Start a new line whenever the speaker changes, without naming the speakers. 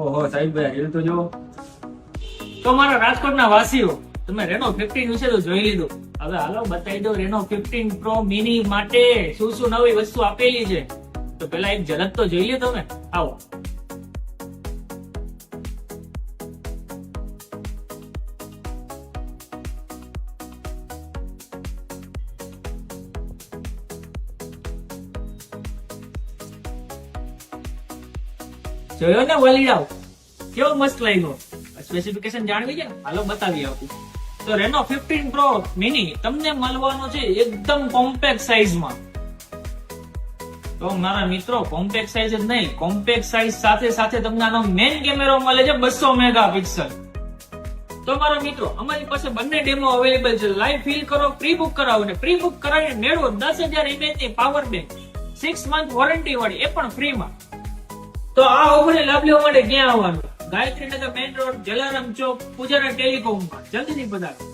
ઓહો સાહેબ ભાઈ રીલ તો જો.
તો મારા રાજકોટના વાસીઓ, તમે રેનો 15 વિશે તો જોઈ લીધું. હવે હાલો બતાવી દો રેનો 15 પ્રો મિની માટે શું શું નવી વસ્તુ આપેલી છે. તો પેલા એક ઝલક તો જોઈ લ્યો તમે. આવો. જોયો ને વલીડાઓ, કેવો મસ્ત લાગ્યો. સ્પેસિફિકેશન જાણવી છે, હાલો બતાવી આપું. તો રેનો 15 પ્રો મિની તમને મળવાનો છે એકદમ કોમ્પેક્ટ સાઇઝમાં. તો મારા મિત્રો કોમ્પેક્ટ સાઇઝ જ નહીં, કોમ્પેક્ટ સાઇઝ સાથે સાથે તમને આનો મેઇન કેમેરો મળે છે 200 મેગાપિક્સલ. તો મારા મિત્રો અમારી પાસે બંને ડેમો અવેલેબલ છે. લાઈવ ફીલ કરો, પ્રી બુક કરાવો ને પ્રી બુક કરાવીને મેળવો 10,000 mAh ની પાવર બેંક, 6 મંથ વોરંટી વાળી, એ પણ ફ્રીમાં. તો આ ઓફરને લાભ લેવા માટે ક્યાં આવવાનું? ગાયત્રીનગર મેઇન રોડ, જલારામ ચોક, પૂજારા ટેલિકોમમાં. જલ્દીથી પધારો.